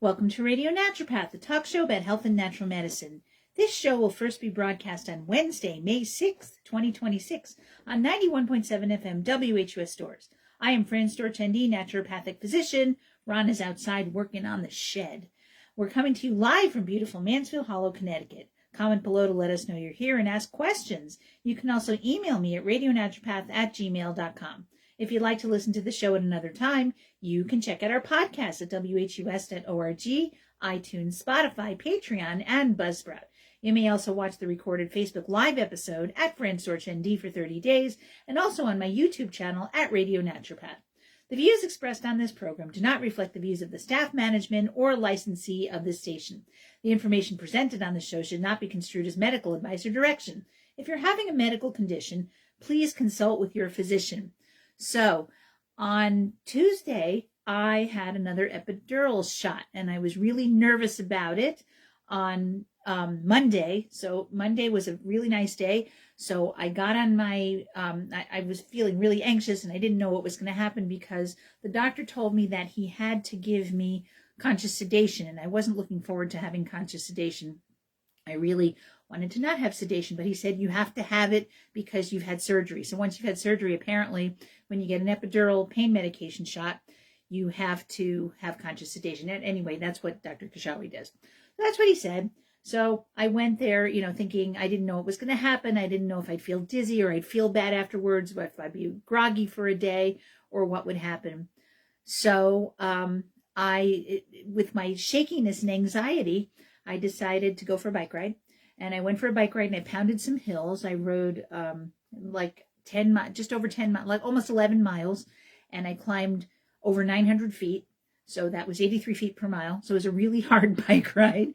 Welcome to Radio Naturopath, the talk show about health and natural medicine. This show will first be broadcast on Wednesday, May 6th, 2026, on 91.7 FM WHUS stores. I am Fran Storch, ND, naturopathic physician. Ron is outside working on the shed. We're coming to you live from beautiful Mansfield Hollow, Connecticut. Comment below to let us know you're here and ask questions. You can also email me at radionaturopath@gmail.com. If you'd like to listen to the show at another time, you can check out our podcast at whus.org, iTunes, Spotify, Patreon, and Buzzsprout. You may also watch the recorded Facebook Live episode at Fran Storch ND for 30 days, and also on my YouTube channel at Radio Naturopath. The views expressed on this program do not reflect the views of the staff, management, or licensee of this station. The information presented on the show should not be construed as medical advice or direction. If you're having a medical condition, please consult with your physician. So, on Tuesday, I had another epidural shot, and I was really nervous about it on Monday. So, Monday was a really nice day. So, I got on my, I was feeling really anxious, and I didn't know what was going to happen because the doctor told me that he had to give me conscious sedation, and I wasn't looking forward to having conscious sedation. I really wanted to not have sedation, but he said you have to have it because you've had surgery. So once you've had surgery, apparently, when you get an epidural pain medication shot, you have to have conscious sedation. And anyway, that's what Dr. Kashawi does. So that's what he said. So I went there, thinking I didn't know what was going to happen. I didn't know if I'd feel dizzy or I'd feel bad afterwards, or if I'd be groggy for a day or what would happen. So with my shakiness and anxiety, I decided to go for a bike ride. And I went for a bike ride and I pounded some hills. I rode just over 10 miles, like almost 11 miles. And I climbed over 900 feet. So that was 83 feet per mile. So it was a really hard bike ride.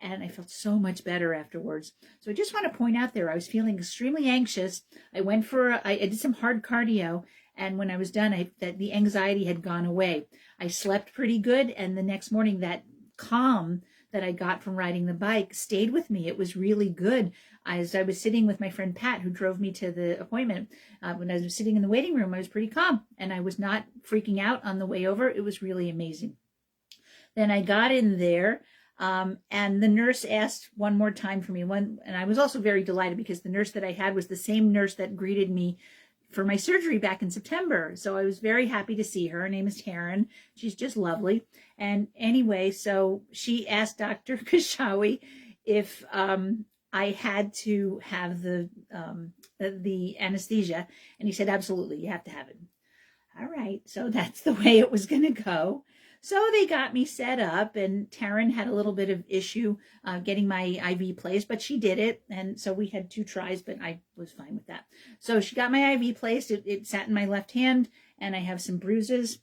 And I felt so much better afterwards. So I just want to point out there, I was feeling extremely anxious. I did some hard cardio. And when I was done, the anxiety had gone away. I slept pretty good. And the next morning, that calm that I got from riding the bike stayed with me. It was really good. As I was sitting with my friend Pat, who drove me to the appointment, when I was sitting in the waiting room, I was pretty calm and I was not freaking out on the way over. It was really amazing. Then I got in there, and the nurse asked one more time for me. And I was also very delighted because the nurse that I had was the same nurse that greeted me for my surgery back in September. So I was very happy to see her. Her name is Taryn. She's just lovely. And anyway, so she asked Dr. Kashawi if I had to have the anesthesia. And he said, absolutely, you have to have it. All right. So that's the way it was going to go. So they got me set up, and Taryn had a little bit of issue getting my IV placed, but she did it. And so we had 2 tries, but I was fine with that. So she got my IV placed. It sat in my left hand, and I have some bruises.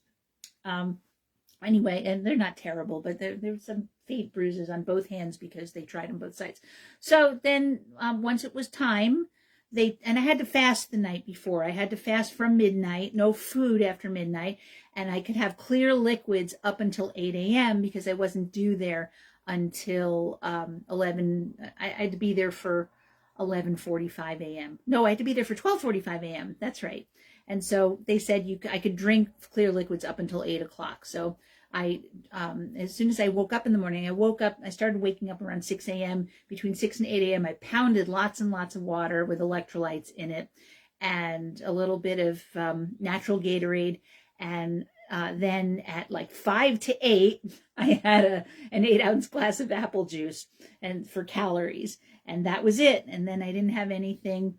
Anyway, and they're not terrible, but there's some faint bruises on both hands because they tried on both sides. So then once it was time, and I had to fast the night before. I had to fast from midnight, no food after midnight, and I could have clear liquids up until 8 a.m. because I wasn't due there until 11. I had to be there for 11:45 a.m. No, I had to be there for 12:45 a.m. That's right. And so they said I could drink clear liquids up until 8 o'clock. So as soon as I woke up in the morning, I started waking up around 6 a.m. Between 6 and 8 a.m., I pounded lots and lots of water with electrolytes in it and a little bit of natural Gatorade. And then at like 5 to 8, I had an 8-ounce glass of apple juice and for calories. And that was it. And then I didn't have anything.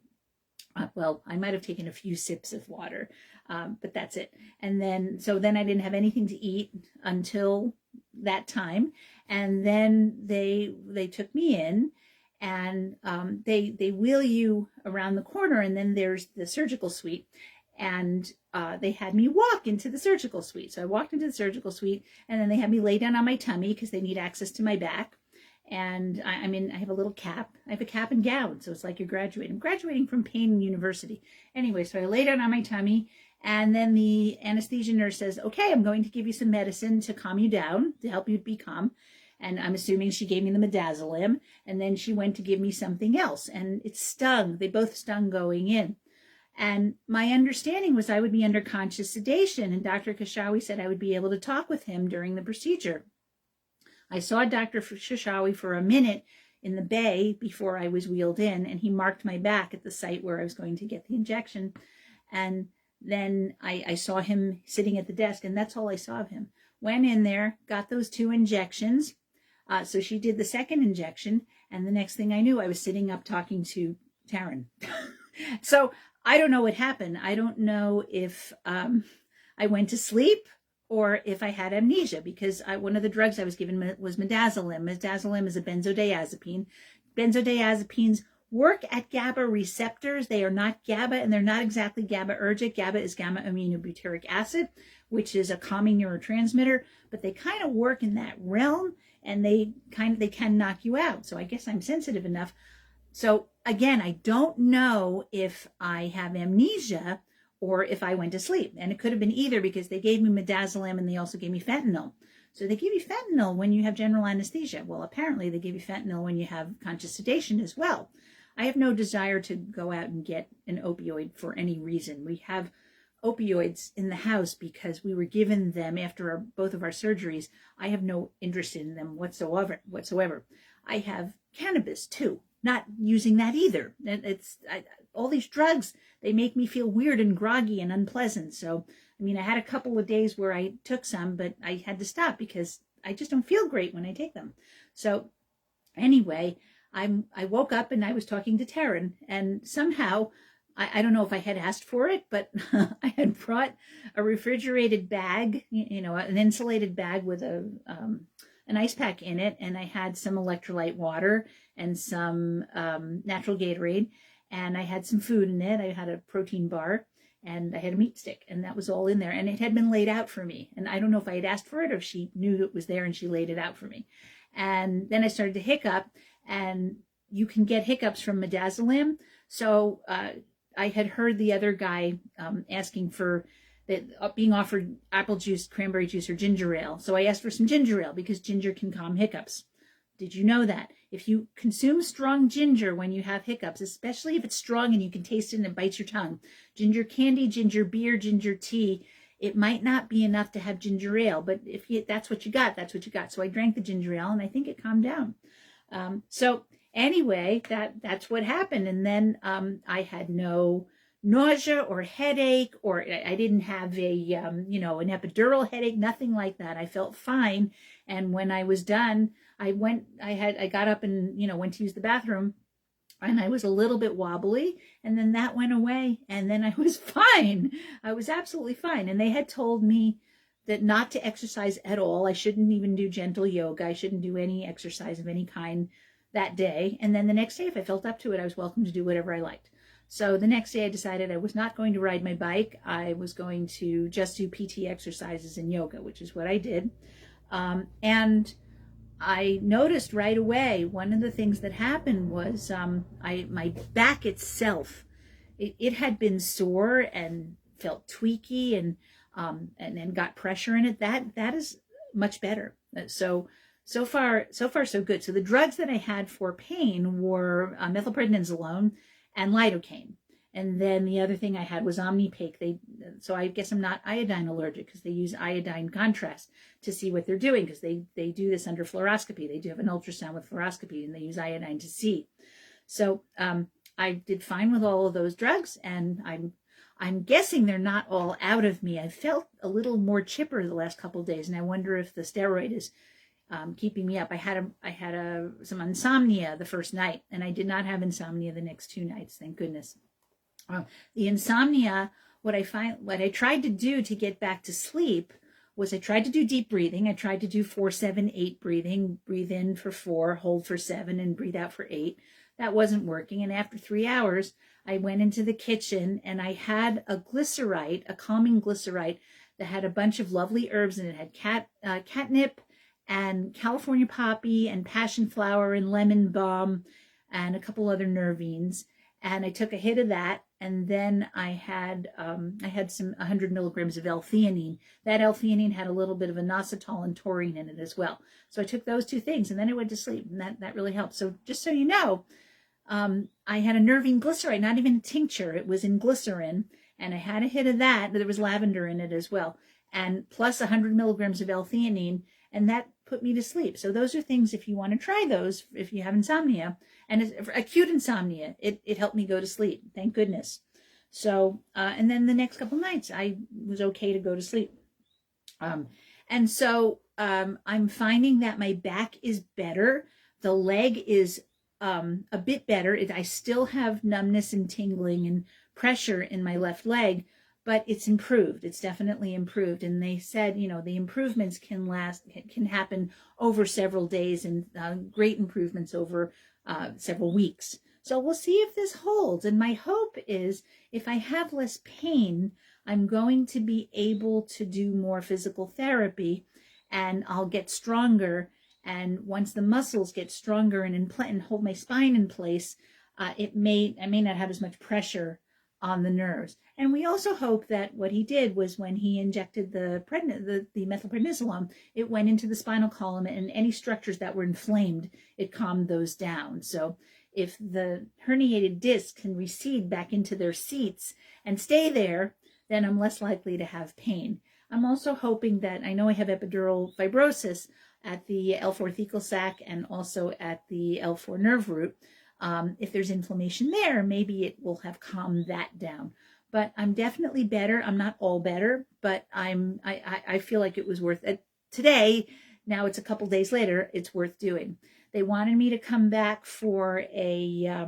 Well, I might have taken a few sips of water, but that's it. And then I didn't have anything to eat until that time. And then they took me in, and they wheel you around the corner, and then there's the surgical suite. And they had me walk into the surgical suite. So I walked into the surgical suite, and then they had me lay down on my tummy because they need access to my back. And I have a little cap. I have a cap and gown. So it's like you're graduating. I'm graduating from Payne University. Anyway, so I lay down on my tummy, and then the anesthesia nurse says, okay, I'm going to give you some medicine to calm you down, to help you be calm. And I'm assuming she gave me the midazolam. And then she went to give me something else. And it stung. They both stung going in. And my understanding was I would be under conscious sedation. And Dr. Kashawi said I would be able to talk with him during the procedure. I saw Dr. Shishawi for a minute in the bay before I was wheeled in, and he marked my back at the site where I was going to get the injection. And then I saw him sitting at the desk, and that's all I saw of him. Went in there, got those 2 injections. So she did the second injection, and the next thing I knew, I was sitting up talking to Taryn. So I don't know what happened. I don't know if I went to sleep or if I had amnesia, because one of the drugs I was given was midazolam. Midazolam is a benzodiazepine. Benzodiazepines work at GABA receptors. They are not GABA, and they're not exactly GABAergic. GABA is gamma-aminobutyric acid, which is a calming neurotransmitter, but they kind of work in that realm, and they can knock you out. So I guess I'm sensitive enough. So again, I don't know if I have amnesia or if I went to sleep. And it could have been either, because they gave me midazolam and they also gave me fentanyl. So they give you fentanyl when you have general anesthesia. Well, apparently they give you fentanyl when you have conscious sedation as well. I have no desire to go out and get an opioid for any reason. We have opioids in the house because we were given them after both of our surgeries. I have no interest in them whatsoever. I have cannabis too. Not using that either. All these drugs, they make me feel weird and groggy and unpleasant. So, I mean, I had a couple of days where I took some, but I had to stop because I just don't feel great when I take them. So anyway, I woke up and I was talking to Taryn, and somehow, I don't know if I had asked for it, but I had brought a refrigerated bag, an insulated bag with an ice pack in it, and I had some electrolyte water and some natural Gatorade, and I had some food in it. I had a protein bar, and I had a meat stick, and that was all in there, and it had been laid out for me. And I don't know if I had asked for it or if she knew it was there and she laid it out for me. And then I started to hiccup, and you can get hiccups from midazolam. So I had heard the other guy asking for being offered apple juice, cranberry juice, or ginger ale. So I asked for some ginger ale because ginger can calm hiccups. Did you know that? If you consume strong ginger when you have hiccups, especially if it's strong and you can taste it and it bites your tongue, ginger candy, ginger beer, ginger tea, it might not be enough to have ginger ale, but if that's what you got, that's what you got. So I drank the ginger ale and I think it calmed down. So anyway, that's what happened. And then I had no nausea or headache, or I didn't have an epidural headache, nothing like that. I felt fine. And when I was done, I got up and, went to use the bathroom, and I was a little bit wobbly, and then that went away, and then I was fine. I was absolutely fine. And they had told me that not to exercise at all. I shouldn't even do gentle yoga. I shouldn't do any exercise of any kind that day. And then the next day, if I felt up to it, I was welcome to do whatever I liked. So the next day I decided I was not going to ride my bike. I was going to just do PT exercises and yoga, which is what I did. And I noticed right away, one of the things that happened was my back itself, it had been sore and felt tweaky and then got pressure in it. That is much better. So far, so good. So the drugs that I had for pain were methylprednisolone and lidocaine. And then the other thing I had was Omnipaque. So I guess I'm not iodine allergic because they use iodine contrast to see what they're doing, because they do this under fluoroscopy. They do have an ultrasound with fluoroscopy, and they use iodine to see. So I did fine with all of those drugs, and I'm guessing they're not all out of me. I felt a little more chipper the last couple of days, and I wonder if the steroid is keeping me up. I had some insomnia the first night, and I did not have insomnia the next 2 nights, thank goodness. The insomnia, what I tried to do to get back to sleep was I tried to do deep breathing. I tried to do 4-7-8 breathing. Breathe in for 4, hold for 7, and breathe out for 8. That wasn't working. And after 3 hours, I went into the kitchen and I had a glycerite, a calming glycerite that had a bunch of lovely herbs in it. It had catnip and California poppy and passion flower and lemon balm and a couple other nervines. And I took a hit of that, and then I had some 100 milligrams of L-theanine. That L-theanine had a little bit of inositol and taurine in it as well. So I took those 2 things, and then I went to sleep, and that really helped. So just so you know, I had a nervine glycerite, not even a tincture. It was in glycerin, and I had a hit of that. There was lavender in it as well, and plus 100 milligrams of L-theanine. and that put me to sleep. So those are things, if you want to try those, if you have insomnia, and acute insomnia, it helped me go to sleep. Thank goodness. So, and then the next couple nights, I was okay to go to sleep. And so I'm finding that my back is better. The leg is a bit better. I still have numbness and tingling and pressure in my left leg, but it's improved. It's definitely improved. And they said, you know, the improvements can happen over several days, and great improvements over several weeks. So we'll see if this holds. And my hope is, if I have less pain, I'm going to be able to do more physical therapy, and I'll get stronger. And once the muscles get stronger and hold my spine in place, I may not have as much pressure on the nerves. And we also hope that what he did was, when he injected the methylprednisolone, it went into the spinal column, and any structures that were inflamed, it calmed those down. So if the herniated discs can recede back into their seats and stay there, then I'm less likely to have pain. I'm also hoping that, I know I have epidural fibrosis at the L4 thecal sac and also at the L4 nerve root. If there's inflammation there, maybe it will have calmed that down. But I'm definitely better. I'm not all better, but I feel like it was worth it. Today, now it's a couple days later, it's worth doing. They wanted me to come back for a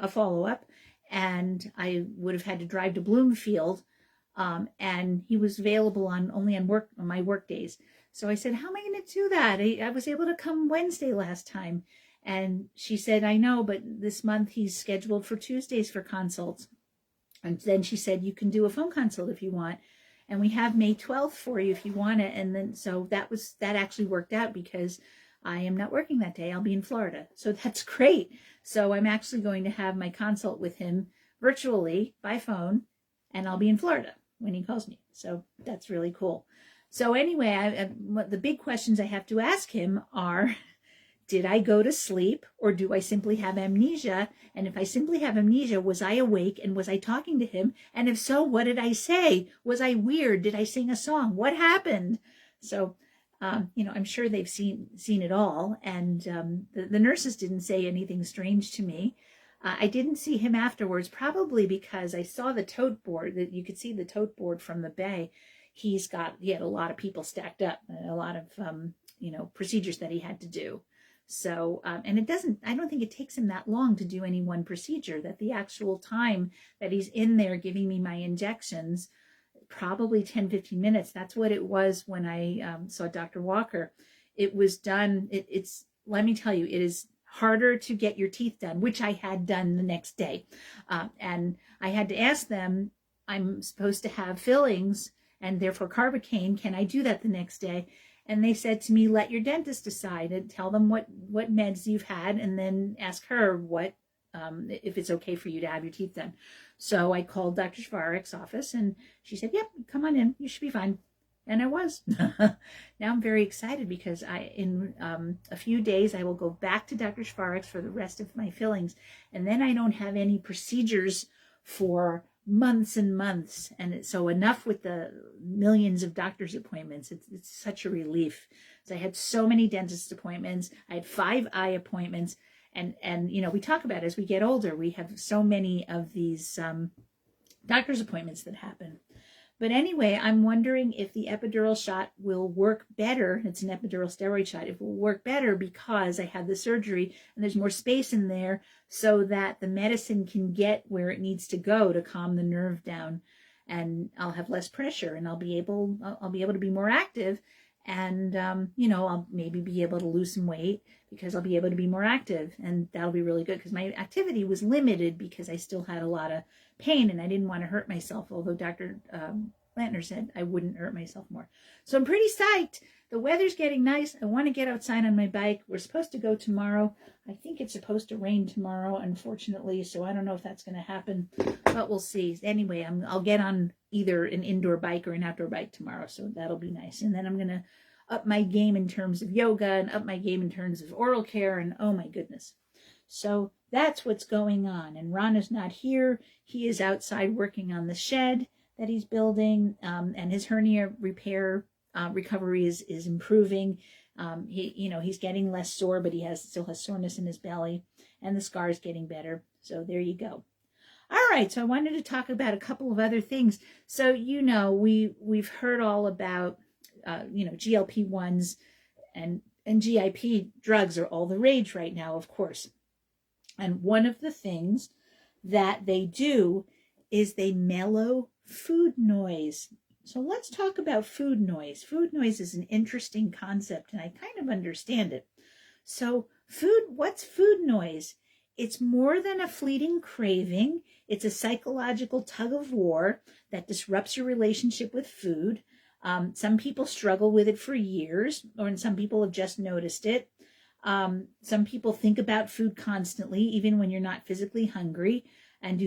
follow-up, and I would have had to drive to Bloomfield, and he was available only on my work days. So I said, how am I going to do that? I was able to come Wednesday last time. And she said, I know, but this month he's scheduled for Tuesdays for consults. And then she said, you can do a phone consult if you want. And we have May 12th for you if you want it. And then, so that actually worked out, because I am not working that day. I'll be in Florida. So that's great. So I'm actually going to have my consult with him virtually by phone, and I'll be in Florida when he calls me. So that's really cool. So anyway, the big questions I have to ask him are, did I go to sleep, or do I simply have amnesia? And if I simply have amnesia, was I awake, and was I talking to him? And if so, what did I say? Was I weird? Did I sing a song? What happened? So, I'm sure they've seen it all. And the nurses didn't say anything strange to me. I didn't see him afterwards, probably because I saw the tote board, that you could see the tote board from the bay. He had a lot of people stacked up, a lot of, procedures that he had to do. So, and I don't think it takes him that long to do any one procedure, that the actual time that he's in there giving me my injections, probably 10, 15 minutes. That's what it was when I saw Dr. Walker. It was done. Let me tell you, it is harder to get your teeth done, which I had done the next day. And I had to ask them, I'm supposed to have fillings and therefore carbocaine. Can I do that the next day? And they said to me, let your dentist decide, and tell them what meds you've had, and then ask her if it's okay for you to have your teeth done. So I called Dr. Shvarek's office, and she said, yep, come on in. You should be fine. And I was. Now I'm very excited, because in a few days I will go back to Dr. Shvarek's for the rest of my fillings. And then I don't have any procedures for months and months. And so enough with the millions of doctor's appointments. It's such a relief. So I had so many dentist appointments. I had 5 eye appointments. And we talk about, as we get older, we have so many of these doctor's appointments that happen. But anyway, I'm wondering if the epidural shot will work better. It's an epidural steroid shot. It will work better because I had the surgery and there's more space in there, so that the medicine can get where it needs to go to calm the nerve down, and I'll have less pressure, and I'll be able to be more active, and I'll maybe be able to lose some weight because I'll be able to be more active, and that'll be really good, because my activity was limited because I still had a lot of pain and I didn't want to hurt myself, although Dr. Lantner said I wouldn't hurt myself more. So I'm pretty psyched. The weather's getting nice. I want to get outside on my bike. We're supposed to go tomorrow. I think it's supposed to rain tomorrow, unfortunately, so I don't know if that's going to happen, but we'll see. Anyway, I'll get on either an indoor bike or an outdoor bike tomorrow, so that'll be nice. And then I'm going to up my game in terms of yoga and up my game in terms of oral care, and oh my goodness. So that's what's going on. And Ron is not here. He is outside working on the shed that he's building, and his hernia repair recovery is improving. He's getting less sore, but he still has soreness in his belly, and the scar is getting better. So there you go. All right, so I wanted to talk about a couple of other things. So we've heard all about GLP-1s and GIP drugs are all the rage right now, of course. And one of the things that they do is they mellow food noise. So let's talk about food noise. Food noise is an interesting concept, and I kind of understand it. So what's food noise? It's more than a fleeting craving. It's a psychological tug of war that disrupts your relationship with food. Some people struggle with it for years, or some people have just noticed it. Some people think about food constantly, even when you're not physically hungry, and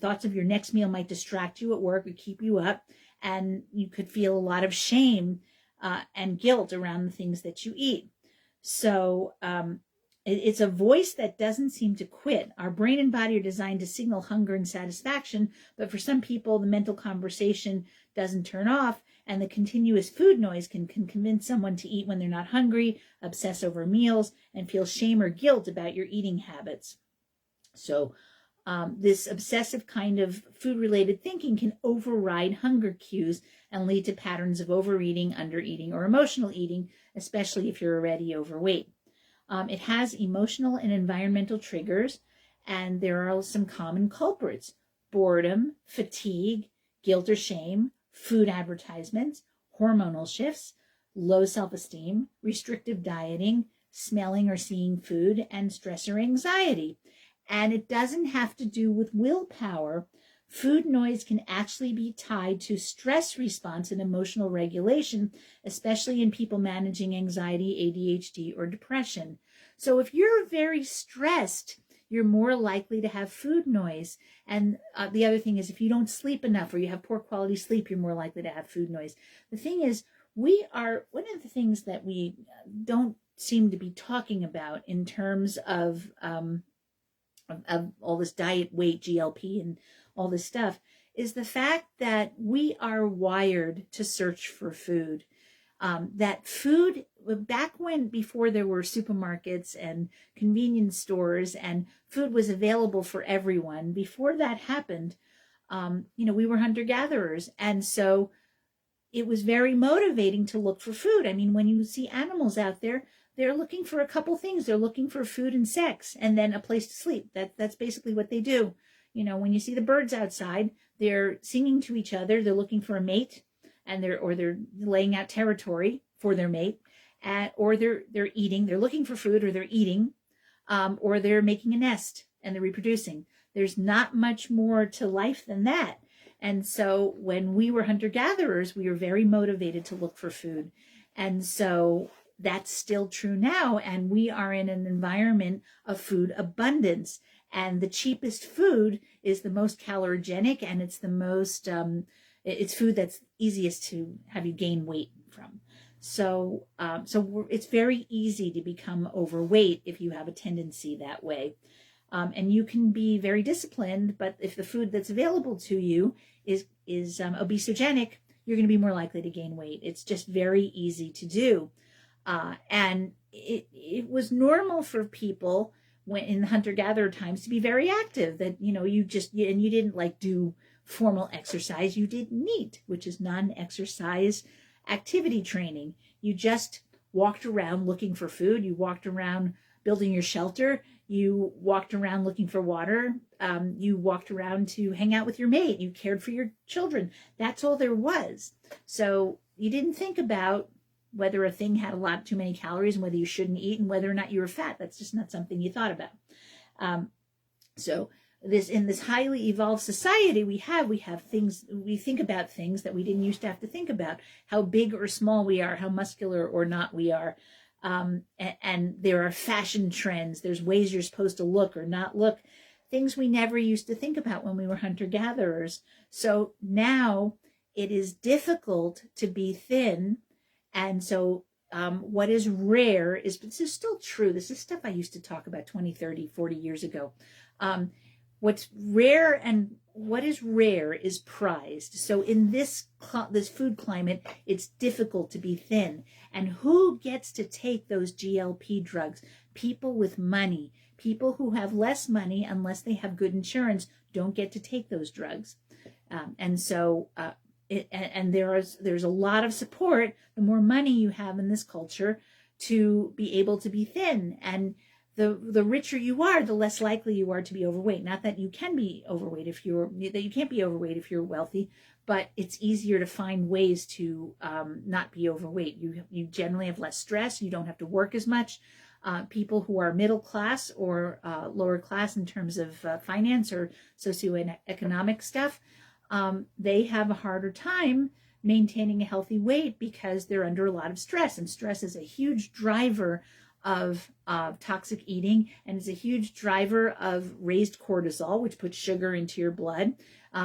thoughts of your next meal might distract you at work or keep you up, and you could feel a lot of shame and guilt around the things that you eat. So it's a voice that doesn't seem to quit. Our brain and body are designed to signal hunger and satisfaction, but for some people, the mental conversation doesn't turn off, and the continuous food noise can convince someone to eat when they're not hungry, obsess over meals, and feel shame or guilt about your eating habits. So this obsessive kind of food-related thinking can override hunger cues and lead to patterns of overeating, undereating, or emotional eating, especially if you're already overweight. It has emotional and environmental triggers, and there are some common culprits: boredom, fatigue, guilt or shame, food advertisements, hormonal shifts, low self-esteem, restrictive dieting, smelling or seeing food, and stress or anxiety. And it doesn't have to do with willpower. Food noise can actually be tied to stress response and emotional regulation, especially in people managing anxiety, ADHD, or depression. So if you're very stressed, you're more likely to have food noise. And the other thing is, if you don't sleep enough or you have poor quality sleep, you're more likely to have food noise. The thing is, one of the things that we don't seem to be talking about in terms of all this diet, weight, GLP, and all this stuff, is the fact that we are wired to search for food. That food, before there were supermarkets and convenience stores and food was available for everyone, before that happened, we were hunter-gatherers. And so it was very motivating to look for food. I mean, when you see animals out there, they're looking for a couple things. They're looking for food and sex, and then a place to sleep. That's basically what they do. When you see the birds outside, they're singing to each other. They're looking for a mate, and they're laying out territory for their mate, or they're eating. They're looking for food, or they're eating, or they're making a nest and they're reproducing. There's not much more to life than that. And so when we were hunter-gatherers, we were very motivated to look for food. And so that's still true now. And we are in an environment of food abundance. And the cheapest food is the most calorogenic, and it's the most, it's food that's easiest to have you gain weight from. So it's very easy to become overweight if you have a tendency that way. And you can be very disciplined, but if the food that's available to you is obesogenic, you're going to be more likely to gain weight. It's just very easy to do. And it was normal for people when in the hunter-gatherer times to be very active, that, you didn't do formal exercise. You did NEAT, which is non-exercise activity training. You just walked around looking for food. You walked around building your shelter. You walked around looking for water. You walked around to hang out with your mate. You cared for your children. That's all there was. So you didn't think about whether a thing had a lot too many calories and whether you shouldn't eat and whether or not you were fat. That's just not something you thought about. So in this highly evolved society we have things, we think about things that we didn't used to have to think about: how big or small we are, how muscular or not we are. And there are fashion trends. There's ways you're supposed to look or not look, things we never used to think about when we were hunter-gatherers. So now it is difficult to be thin. And so what is rare is, this is still true, this is stuff I used to talk about 20, 30, 40 years ago. What's rare and what is rare is prized. So in this food climate, it's difficult to be thin. And who gets to take those GLP drugs? People with money. People who have less money, unless they have good insurance, don't get to take those drugs. There's a lot of support. The more money you have in this culture to be able to be thin, and the richer you are, the less likely you are to be overweight. Not that you can be overweight that you can't be overweight if you're wealthy, but it's easier to find ways to not be overweight. You generally have less stress. You don't have to work as much. People who are middle class or lower class in terms of finance or socioeconomic stuff, they have a harder time maintaining a healthy weight because they're under a lot of stress. And stress is a huge driver of toxic eating, and it's a huge driver of raised cortisol, which puts sugar into your blood,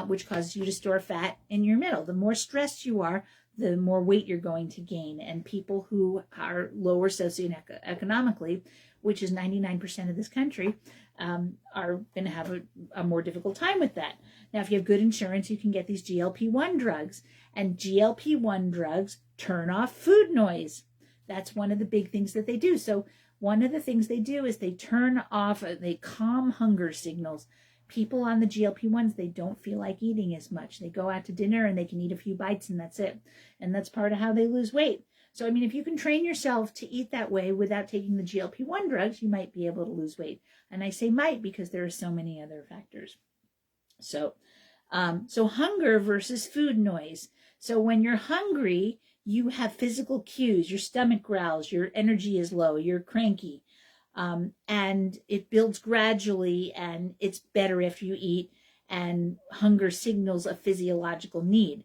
which causes you to store fat in your middle. The more stressed you are, the more weight you're going to gain. And people who are lower socioeconomically, which is 99% of this country, are going to have a more difficult time with that. Now, if you have good insurance, you can get these GLP-1 drugs. And GLP-1 drugs turn off food noise. That's one of the big things that they do. So one of the things they do is they calm hunger signals. People on the GLP-1s, they don't feel like eating as much. They go out to dinner and they can eat a few bites and that's it. And that's part of how they lose weight. So, I mean, if you can train yourself to eat that way without taking the GLP-1 drugs, you might be able to lose weight. And I say might because there are so many other factors. So hunger versus food noise. So when you're hungry, you have physical cues. Your stomach growls, your energy is low, you're cranky. And it builds gradually, and it's better after you eat, and hunger signals a physiological need.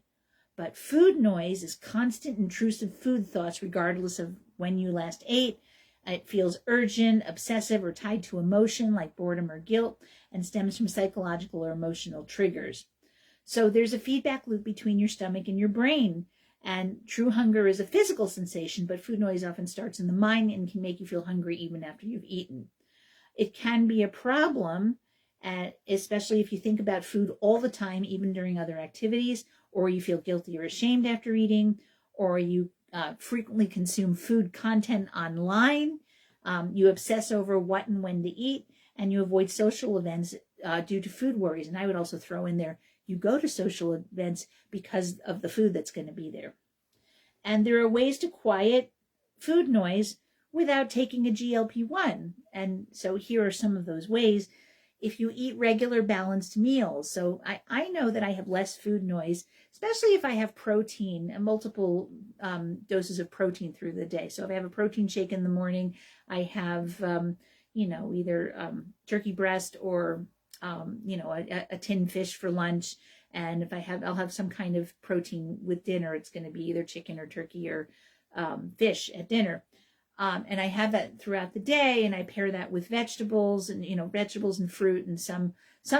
But food noise is constant intrusive food thoughts regardless of when you last ate. It feels urgent, obsessive, or tied to emotion like boredom or guilt, and stems from psychological or emotional triggers. So there's a feedback loop between your stomach and your brain. And true hunger is a physical sensation, but food noise often starts in the mind and can make you feel hungry even after you've eaten. It can be a problem, especially if you think about food all the time, even during other activities, or you feel guilty or ashamed after eating, or you frequently consume food content online, you obsess over what and when to eat, and you avoid social events due to food worries. And I would also throw in there, you go to social events because of the food that's going to be there. And there are ways to quiet food noise without taking a GLP-1. And so here are some of those ways. If you eat regular balanced meals, so I know that I have less food noise, especially if I have protein and multiple doses of protein through the day. So if I have a protein shake in the morning, I have, either turkey breast or a tinned fish for lunch. And if I'll have some kind of protein with dinner. It's going to be either chicken or turkey or fish at dinner. And I have that throughout the day, and I pair that with vegetables and, vegetables and fruit and some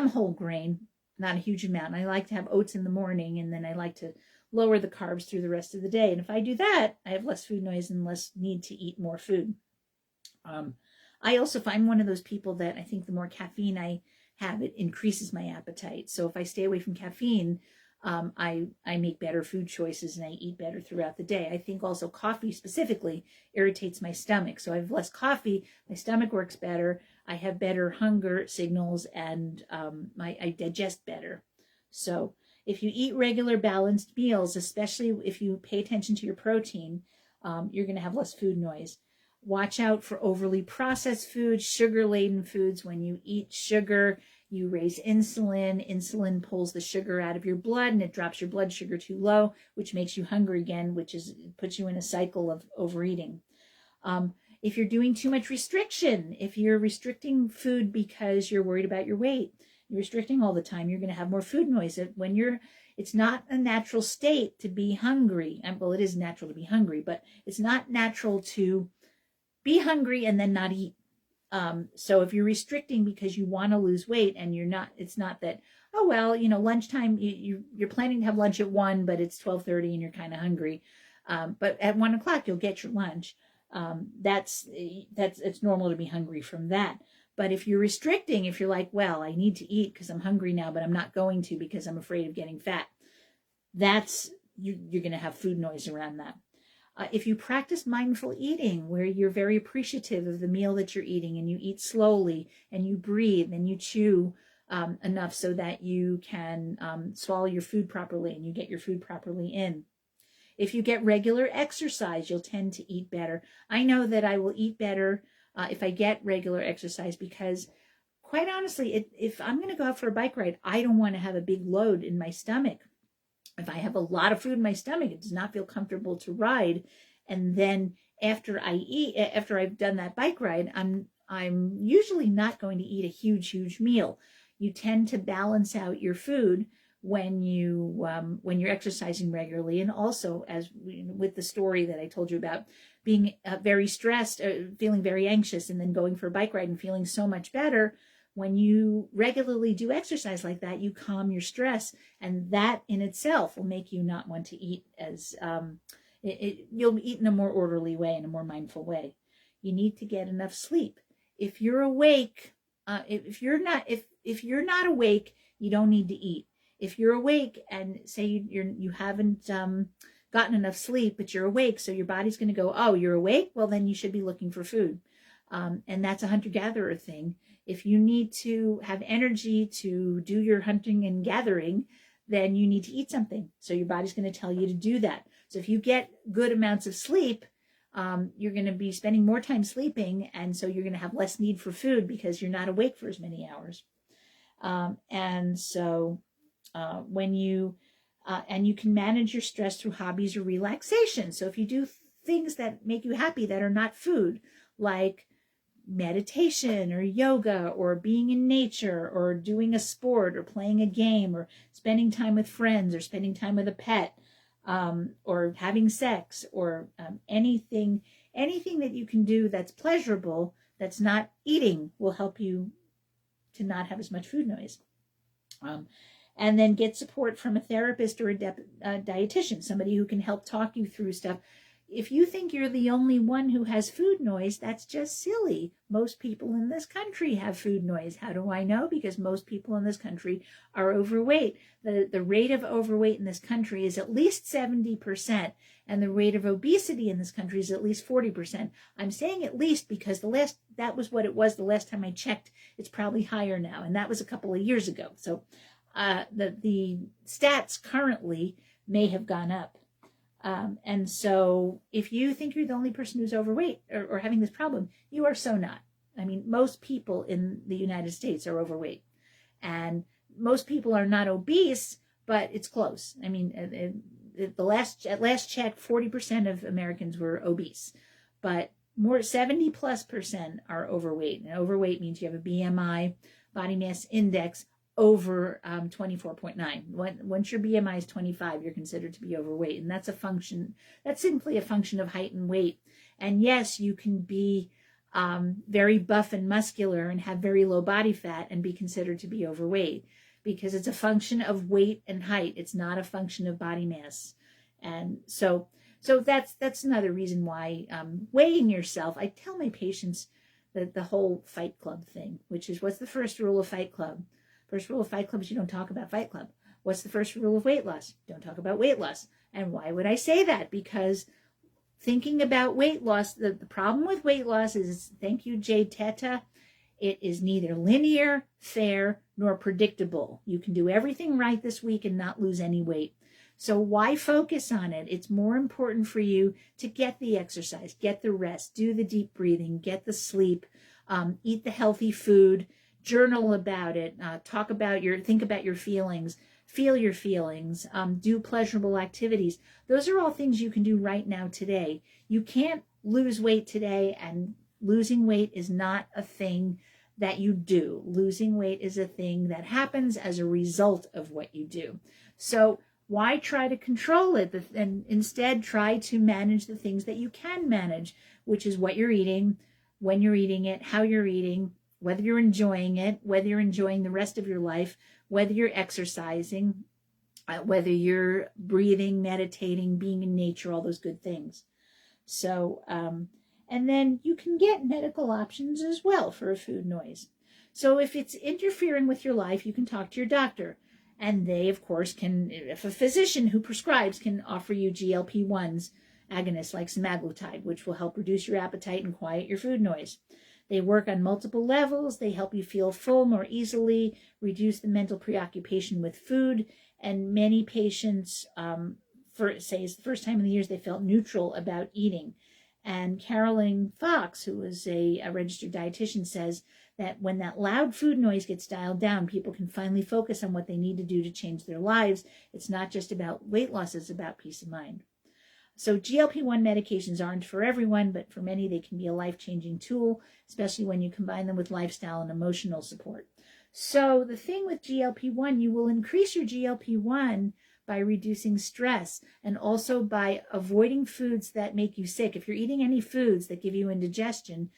whole grain, not a huge amount. And I like to have oats in the morning, and then I like to lower the carbs through the rest of the day. And if I do that, I have less food noise and less need to eat more food. I also find one of those people that I think the more caffeine I have, it increases my appetite. So if I stay away from caffeine, I make better food choices and I eat better throughout the day. I think also coffee specifically irritates my stomach. So I have less coffee, my stomach works better, I have better hunger signals, and I digest better. So if you eat regular balanced meals, especially if you pay attention to your protein, you're going to have less food noise. Watch out for overly processed foods, sugar-laden foods. When you eat sugar, you raise insulin. Insulin pulls the sugar out of your blood, and it drops your blood sugar too low, which makes you hungry again, puts you in a cycle of overeating. If you're doing too much restriction, if you're restricting food because you're worried about your weight, you're restricting all the time, you're going to have more food noise. It's not a natural state to be hungry. Well, it is natural to be hungry, but it's not natural to be hungry and then not eat. So if you're restricting because you want to lose weight and it's not that, lunchtime, you're planning to have lunch at 1, but it's 12:30 and you're kind of hungry. But at 1 o'clock, you'll get your lunch. It's normal to be hungry from that. But if you're restricting, if you're like, well, I need to eat because I'm hungry now, but I'm not going to because I'm afraid of getting fat, you're going to have food noise around that. If you practice mindful eating, where you're very appreciative of the meal that you're eating, and you eat slowly, and you breathe, and you chew enough so that you can swallow your food properly and you get your food properly in. If you get regular exercise, you'll tend to eat better. I know that I will eat better if I get regular exercise, because quite honestly, if I'm going to go out for a bike ride, I don't want to have a big load in my stomach. If I have a lot of food in my stomach, it does not feel comfortable to ride. And then after I've done that bike ride, I'm usually not going to eat a huge meal. You tend to balance out your food when you're exercising regularly, and also, as with the story that I told you about being very stressed, feeling very anxious, and then going for a bike ride and feeling so much better. When you regularly do exercise like that, you calm your stress, and that in itself will make you not want to eat as you'll eat in a more orderly way, in a more mindful way. You need to get enough sleep. If you're awake, if you're not awake, you don't need to eat. If you're awake and say you haven't gotten enough sleep, but you're awake, so your body's going to go, oh, you're awake? Well, then you should be looking for food. And that's a hunter-gatherer thing. If you need to have energy to do your hunting and gathering, then you need to eat something. So your body's going to tell you to do that. So if you get good amounts of sleep, you're going to be spending more time sleeping, and so you're going to have less need for food because you're not awake for as many hours. And so when you can manage your stress through hobbies or relaxation. So if you do things that make you happy that are not food, like meditation or yoga or being in nature or doing a sport or playing a game or spending time with friends or spending time with a pet, or having sex, or anything that you can do that's pleasurable, that's not eating, will help you to not have as much food noise. And then get support from a therapist or a dietitian, somebody who can help talk you through stuff. If you think you're the only one who has food noise, that's just silly. Most people in this country have food noise. How do I know? Because most people in this country are overweight. The rate of overweight in this country is at least 70%, and the rate of obesity in this country is at least 40%. I'm saying at least because that was what it was the last time I checked. It's probably higher now, and that was a couple of years ago. So the stats currently may have gone up. And so if you think you're the only person who's overweight or having this problem, you are so not. I mean, most people in the United States are overweight, and most people are not obese, but it's close. I mean, at last check, 40% of Americans were obese, but 70+% are overweight. And overweight means you have a BMI, body mass index, over 24.9. Once your BMI is 25, you're considered to be overweight. And that's simply a function of height and weight. And yes, you can be very buff and muscular and have very low body fat and be considered to be overweight, because it's a function of weight and height. It's not a function of body mass. And so that's another reason why weighing yourself. I tell my patients that the whole Fight Club thing, which is, what's the first rule of Fight Club? First rule of Fight Club is you don't talk about Fight Club. What's the first rule of weight loss? Don't talk about weight loss. And why would I say that? Because thinking about weight loss, the problem with weight loss is, thank you, Jade Teta, it is neither linear, fair, nor predictable. You can do everything right this week and not lose any weight. So why focus on it? It's more important for you to get the exercise, get the rest, do the deep breathing, get the sleep, eat the healthy food, journal about it, think about your feelings, feel your feelings, do pleasurable activities. Those are all things you can do right now today. You can't lose weight today, and losing weight is not a thing that you do. Losing weight is a thing that happens as a result of what you do. So why try to control it, and instead try to manage the things that you can manage, which is what you're eating, when you're eating it, how you're eating, whether you're enjoying it, whether you're enjoying the rest of your life, whether you're exercising, whether you're breathing, meditating, being in nature, all those good things. So, And then you can get medical options as well for a food noise. So if it's interfering with your life, you can talk to your doctor. And they, of course, can, if a physician who prescribes can offer you GLP-1s agonists like semaglutide, which will help reduce your appetite and quiet your food noise. They work on multiple levels. They help you feel full more easily, reduce the mental preoccupation with food. And many patients, say it's the first time in the years they felt neutral about eating. And Carolyn Fox, who is a registered dietitian, says that when that loud food noise gets dialed down, people can finally focus on what they need to do to change their lives. It's not just about weight loss, it's about peace of mind. So GLP-1 medications aren't for everyone, but for many they can be a life-changing tool, especially when you combine them with lifestyle and emotional support. So the thing with GLP-1, you will increase your GLP-1 by reducing stress and also by avoiding foods that make you sick. If you're eating any foods that give you indigestion,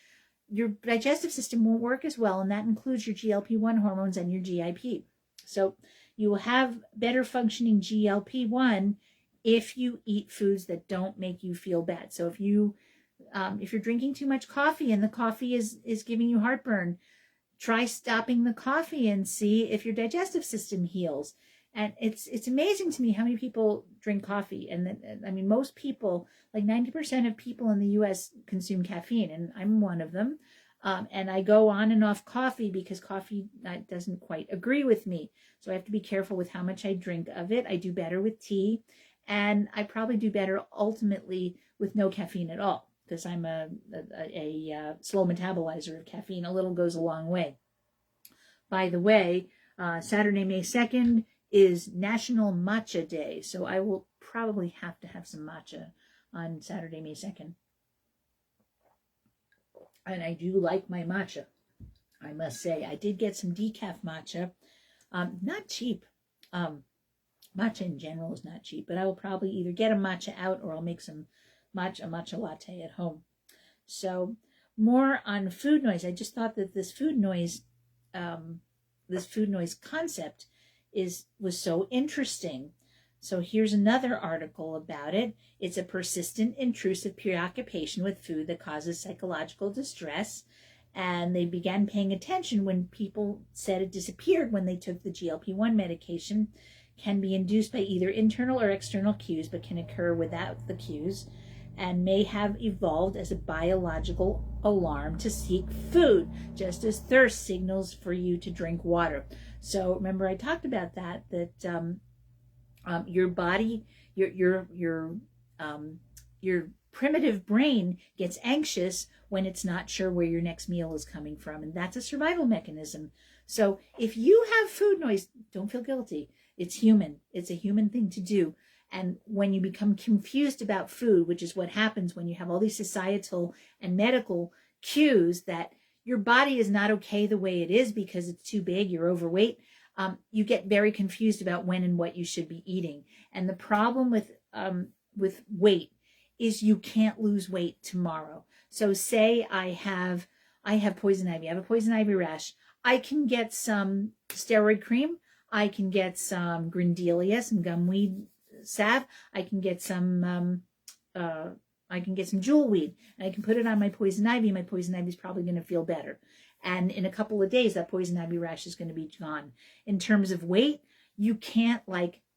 your digestive system won't work as well, and that includes your GLP-1 hormones and your GIP. So you will have better functioning GLP-1 if you eat foods that don't make you feel bad. So if you're drinking too much coffee and the coffee is giving you heartburn, try stopping the coffee and see if your digestive system heals. And it's amazing to me how many people drink coffee. And I mean, most people, like 90% of people in the US consume caffeine, and I'm one of them. And I go on and off coffee because coffee doesn't quite agree with me. So I have to be careful with how much I drink of it. I do better with tea, and I probably do better ultimately with no caffeine at all, because I'm a slow metabolizer of caffeine. A little goes a long way. By the way, Saturday, May 2nd is National Matcha Day, so I will probably have to have some matcha on Saturday, May 2nd. And I do like my matcha, I must say. I did get some decaf matcha, not cheap. Matcha in general is not cheap, but I will probably either get a matcha out or I'll make some matcha latte at home. So more on food noise. I just thought that this food noise concept was so interesting. So here's another article about it. It's a persistent, intrusive preoccupation with food that causes psychological distress. And they began paying attention when people said it disappeared when they took the GLP-1 medication. Can be induced by either internal or external cues, but can occur without the cues, and may have evolved as a biological alarm to seek food, just as thirst signals for you to drink water. So remember, I talked about that your body, your primitive brain gets anxious when it's not sure where your next meal is coming from, and that's a survival mechanism. So if you have food noise, don't feel guilty. It's human. It's a human thing to do. And when you become confused about food, which is what happens when you have all these societal and medical cues that your body is not okay the way it is because it's too big, you're overweight, you get very confused about when and what you should be eating. And the problem with weight is you can't lose weight tomorrow. So say I have poison ivy. I have a poison ivy rash. I can get some steroid cream. I can get some grindelia, some gumweed salve. I can get some jewelweed, and I can put it on my poison ivy. My poison ivy is probably going to feel better. And in a couple of days, that poison ivy rash is going to be gone. In terms of weight, you can't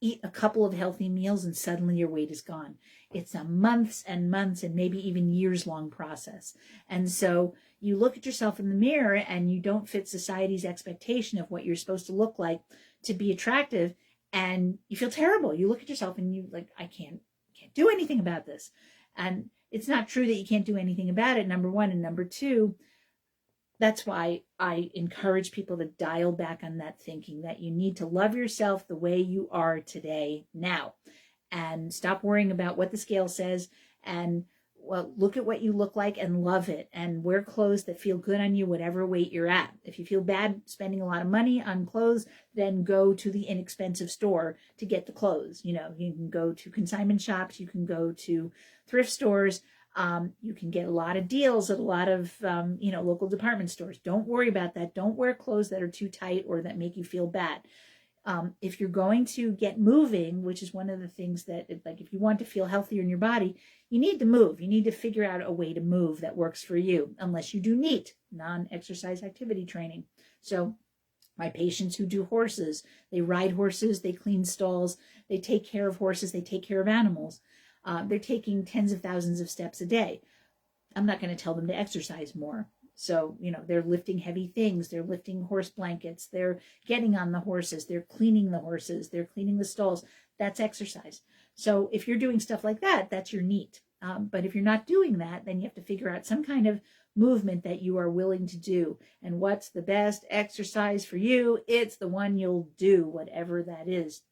eat a couple of healthy meals and suddenly your weight is gone. It's a months and months and maybe even years long process. And so you look at yourself in the mirror and you don't fit society's expectation of what you're supposed to look like to be attractive, and you feel terrible. You look at yourself and you I can't do anything about this. And it's not true that you can't do anything about it, number one. And number two, that's why I encourage people to dial back on that thinking that you need to love yourself the way you are today, now, and stop worrying about what the scale says, and look at what you look like and love it, and wear clothes that feel good on you, whatever weight you're at. If you feel bad spending a lot of money on clothes, then go to the inexpensive store to get the clothes. You can go to consignment shops, you can go to thrift stores, you can get a lot of deals at a lot of, local department stores. Don't worry about that. Don't wear clothes that are too tight or that make you feel bad. If you're going to get moving, which is one of the things that, like, if you want to feel healthier in your body, you need to move. You need to figure out a way to move that works for you, unless you do NEAT, non-exercise activity training. So my patients who do horses, they ride horses, they clean stalls, they take care of horses, they take care of animals. They're taking tens of thousands of steps a day. I'm not going to tell them to exercise more. So, they're lifting heavy things. They're lifting horse blankets. They're getting on the horses. They're cleaning the horses. They're cleaning the stalls. That's exercise. So if you're doing stuff like that, that's your NEAT. But if you're not doing that, then you have to figure out some kind of movement that you are willing to do. And what's the best exercise for you? It's the one you'll do, whatever that is.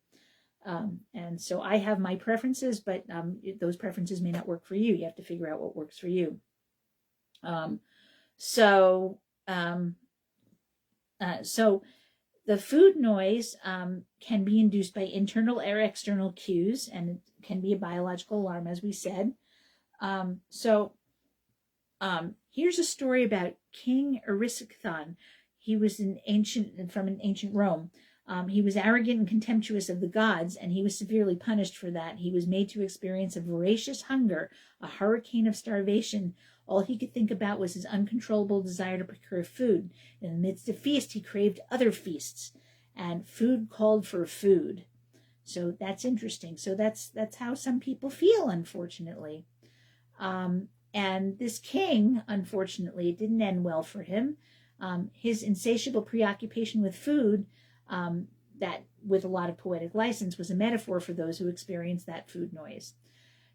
And so I have my preferences, but those preferences may not work for you. You have to figure out what works for you. So the food noise can be induced by internal or external cues, and it can be a biological alarm, as we said. Here's a story about King Erysichthon. He was from an ancient Rome. He was arrogant and contemptuous of the gods, and he was severely punished for that. He was made to experience a voracious hunger, a hurricane of starvation. All he could think about was his uncontrollable desire to procure food. In the midst of feast, he craved other feasts, and food called for food. So that's interesting. So that's how some people feel, unfortunately. And this king, unfortunately, it didn't end well for him. His insatiable preoccupation with food, that with a lot of poetic license, was a metaphor for those who experience that food noise.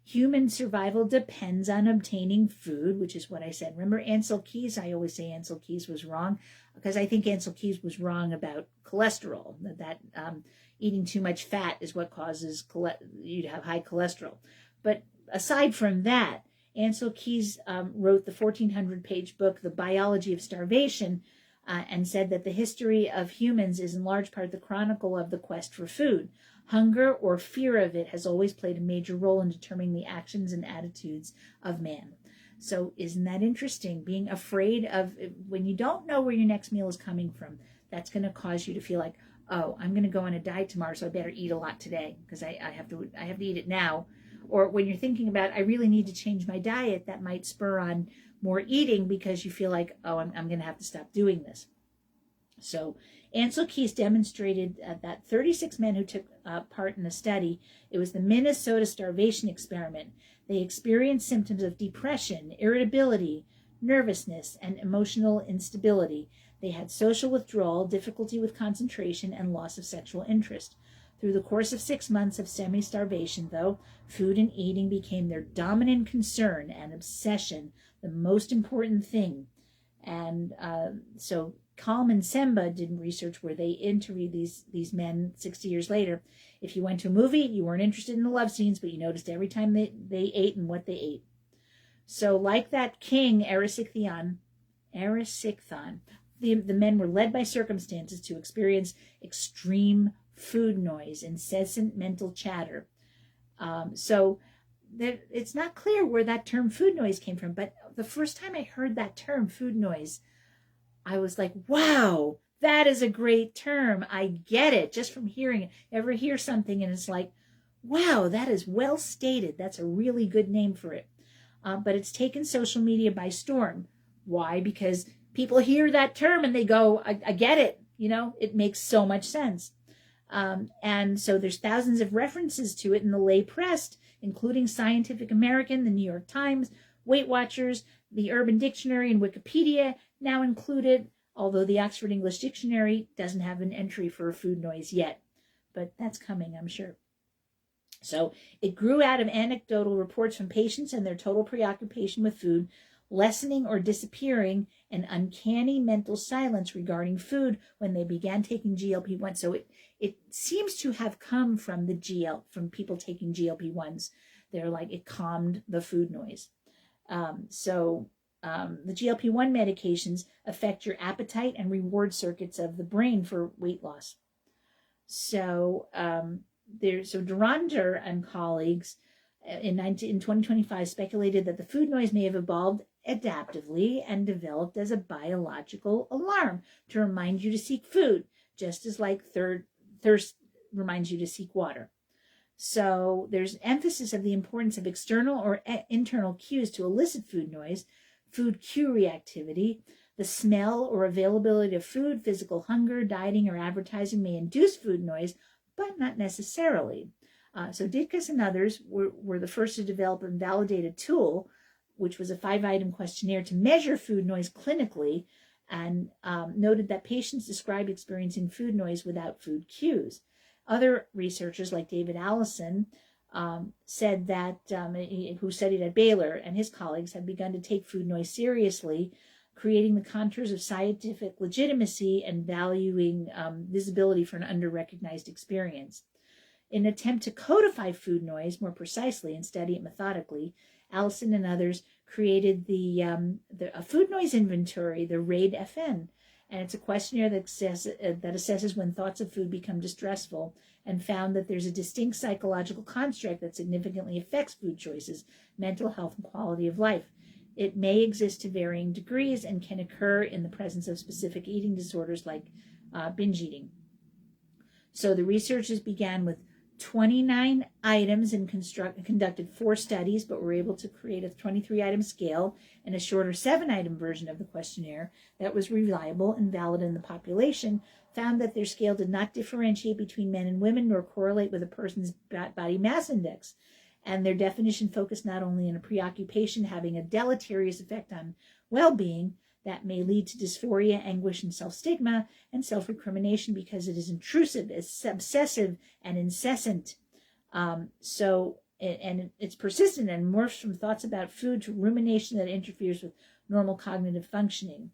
Human survival depends on obtaining food, which is what I said. Remember Ansel Keys? I always say Ansel Keys was wrong because I think Ansel Keys was wrong about cholesterol, that eating too much fat is what causes you to have high cholesterol. But aside from that, Ansel Keys wrote the 1,400-page book, The Biology of Starvation, and said that the history of humans is in large part the chronicle of the quest for food. Hunger or fear of it has always played a major role in determining the actions and attitudes of man. So isn't that interesting? Being afraid of, when you don't know where your next meal is coming from, that's going to cause you to feel like, oh, I'm going to go on a diet tomorrow, so I better eat a lot today because I have to eat it now. Or when you're thinking about, I really need to change my diet, that might spur on more eating because you feel like, oh, I'm going to have to stop doing this. So Ansel Keys demonstrated that 36 men who took part in the study, it was the Minnesota starvation experiment. They experienced symptoms of depression, irritability, nervousness, and emotional instability. They had social withdrawal, difficulty with concentration, and loss of sexual interest. Through the course of 6 months of semi-starvation, though, food and eating became their dominant concern and obsession, the most important thing. And so Kalm and Semba did research where they interviewed these men 60 years later. If you went to a movie, you weren't interested in the love scenes, but you noticed every time they ate and what they ate. So like that king, Erysichthon, the men were led by circumstances to experience extreme food noise, incessant mental chatter. So it's not clear where that term food noise came from, but the first time I heard that term, food noise, I was like, wow, that is a great term. I get it just from hearing it. Ever hear something and it's like, wow, that is well stated. That's a really good name for it. But it's taken social media by storm. Why? Because people hear that term and they go, I get it. It makes so much sense. And so there's thousands of references to it in the lay press, including Scientific American, the New York Times, Weight Watchers, the Urban Dictionary, and Wikipedia now included, although the Oxford English Dictionary doesn't have an entry for food noise yet. But that's coming, I'm sure. So it grew out of anecdotal reports from patients and their total preoccupation with food, lessening or disappearing, an uncanny mental silence regarding food when they began taking GLP-1. So it seems to have come from from people taking GLP-1s. They're like, it calmed the food noise. The GLP-1 medications affect your appetite and reward circuits of the brain for weight loss. So Durandar and colleagues in 2025 speculated that the food noise may have evolved adaptively and developed as a biological alarm to remind you to seek food, just as like third thirst reminds you to seek water. So there's emphasis of the importance of external or internal cues to elicit food noise, food cue reactivity. The smell or availability of food, physical hunger, dieting, or advertising may induce food noise, but not necessarily. So Ditkus and others were the first to develop and validate a tool, which was a 5-item questionnaire to measure food noise clinically, and noted that patients described experiencing food noise without food cues. Other researchers like David Allison said that, who studied at Baylor, and his colleagues have begun to take food noise seriously, creating the contours of scientific legitimacy and valuing visibility for an under-recognized experience. In an attempt to codify food noise more precisely and study it methodically, Allison and others created a food noise inventory, the RAID-FN, and it's a questionnaire that assesses when thoughts of food become distressful, and found that there's a distinct psychological construct that significantly affects food choices, mental health, and quality of life. It may exist to varying degrees and can occur in the presence of specific eating disorders like binge eating. So the researchers began with 29 items and conducted 4 studies, but were able to create a 23-item scale and a shorter 7-item version of the questionnaire that was reliable and valid in the population, found that their scale did not differentiate between men and women nor correlate with a person's body mass index. And their definition focused not only on a preoccupation having a deleterious effect on well-being that may lead to dysphoria, anguish, and self-stigma and self-recrimination because it is intrusive, it's obsessive, and incessant. It's persistent and morphs from thoughts about food to rumination that interferes with normal cognitive functioning.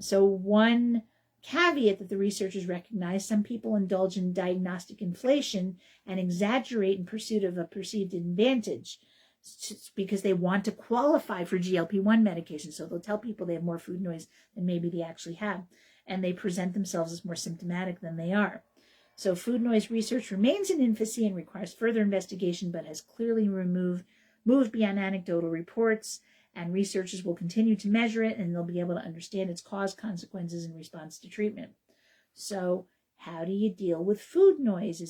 So one caveat that the researchers recognize: some people indulge in diagnostic inflation and exaggerate in pursuit of a perceived advantage because they want to qualify for GLP-1 medication. So they'll tell people they have more food noise than maybe they actually have, and they present themselves as more symptomatic than they are. So food noise research remains in infancy and requires further investigation, but has clearly moved beyond anecdotal reports, and researchers will continue to measure it, and they'll be able to understand its cause, consequences, and response to treatment. So how do you deal with food noise?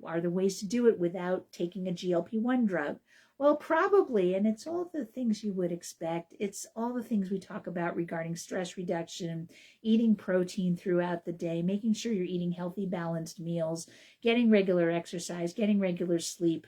Are there ways to do it without taking a GLP-1 drug? Well, probably, and it's all the things you would expect. It's all the things we talk about regarding stress reduction, eating protein throughout the day, making sure you're eating healthy, balanced meals, getting regular exercise, getting regular sleep.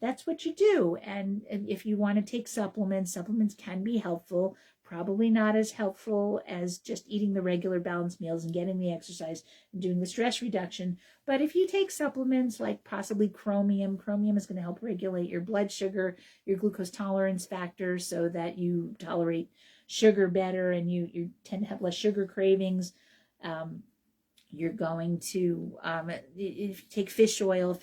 That's what you do. And if you want to take supplements can be helpful, probably not as helpful as just eating the regular balanced meals and getting the exercise and doing the stress reduction. But if you take supplements like possibly chromium is going to help regulate your blood sugar, your glucose tolerance factor, so that you tolerate sugar better and you tend to have less sugar cravings. You're going to, if you take fish oil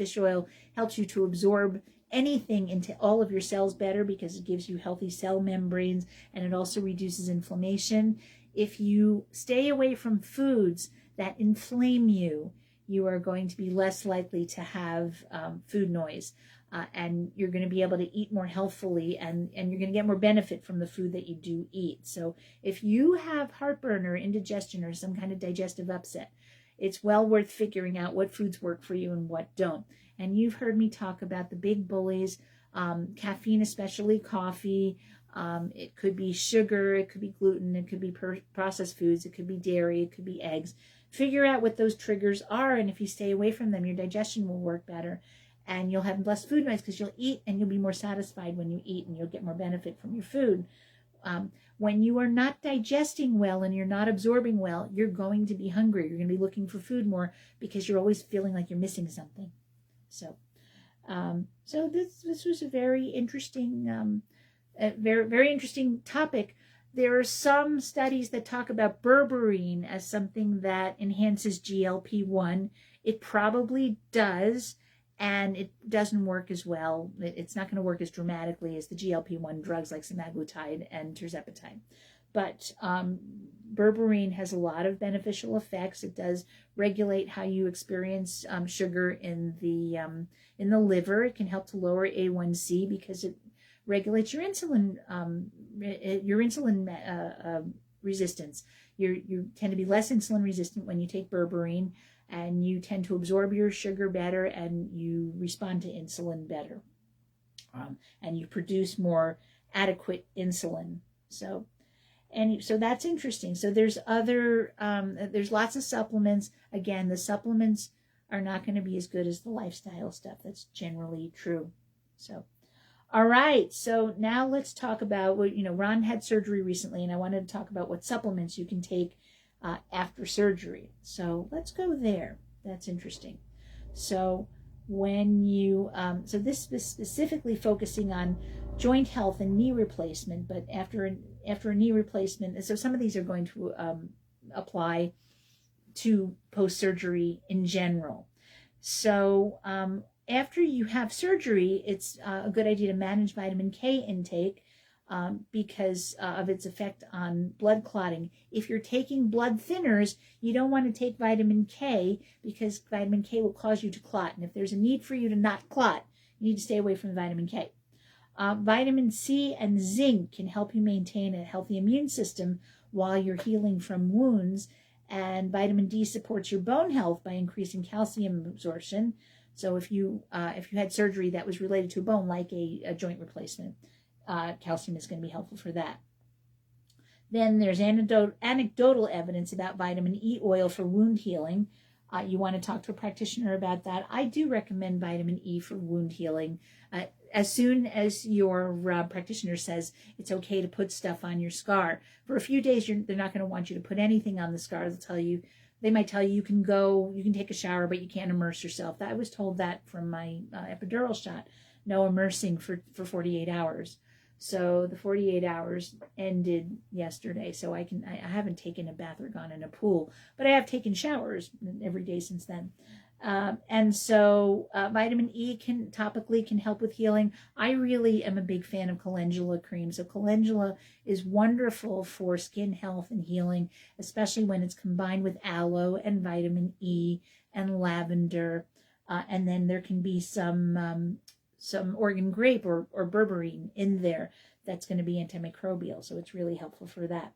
helps you to absorb anything into all of your cells better because it gives you healthy cell membranes, and it also reduces inflammation. If you stay away from foods that inflame you, you are going to be less likely to have food noise, and you're going to be able to eat more healthfully, and you're going to get more benefit from the food that you do eat. So if you have heartburn or indigestion or some kind of digestive upset, it's well worth figuring out what foods work for you and what don't. And you've heard me talk about the big bullies, caffeine, especially coffee. It could be sugar, it could be gluten, it could be processed foods, it could be dairy, it could be eggs. Figure out what those triggers are, and if you stay away from them, your digestion will work better, and you'll have less food noise because you'll eat and you'll be more satisfied when you eat, and you'll get more benefit from your food. When you are not digesting well and you're not absorbing well, you're going to be hungry. You're going to be looking for food more because you're always feeling like you're missing something. So this was a very interesting, very interesting topic. There are some studies that talk about berberine as something that enhances GLP-1. It probably does, and it doesn't work as well. It's not going to work as dramatically as the GLP-1 drugs like semaglutide and tirzepatide. But berberine has a lot of beneficial effects. It does regulate how you experience sugar in the liver. It can help to lower A1C because it regulates your insulin resistance. You tend to be less insulin resistant when you take berberine, and you tend to absorb your sugar better, and you respond to insulin better, and you produce more adequate insulin. So that's interesting. So there's there's lots of supplements. Again, the supplements are not going to be as good as the lifestyle stuff. That's generally true. So, all right. So now let's talk about what, Ron had surgery recently, and I wanted to talk about what supplements you can take after surgery. So let's go there. That's interesting. So when you, so this is specifically focusing on joint health and knee replacement, but after a knee replacement, so some of these are going to apply to post-surgery in general. So after you have surgery, it's a good idea to manage vitamin K intake because of its effect on blood clotting. If you're taking blood thinners, you don't want to take vitamin K because vitamin K will cause you to clot. And if there's a need for you to not clot, you need to stay away from vitamin K. Vitamin C and zinc can help you maintain a healthy immune system while you're healing from wounds. And vitamin D supports your bone health by increasing calcium absorption. So if you had surgery that was related to a bone, like a joint replacement, calcium is going to be helpful for that. Then there's anecdotal evidence about vitamin E oil for wound healing. You want to talk to a practitioner about that. I do recommend vitamin E for wound healing. As soon as your practitioner says it's okay to put stuff on your scar. For a few days, they're not going to want you to put anything on the scar. They might tell you you can take a shower, but you can't immerse yourself. I was told that from my epidural shot. No immersing for 48 hours. So the 48 hours ended yesterday. So I haven't taken a bath or gone in a pool, but I have taken showers every day since then. And so vitamin E topically can help with healing. I really am a big fan of calendula cream. So calendula is wonderful for skin health and healing, especially when it's combined with aloe and vitamin E and lavender. And then there can be some Oregon grape or berberine in there that's going to be antimicrobial. So it's really helpful for that.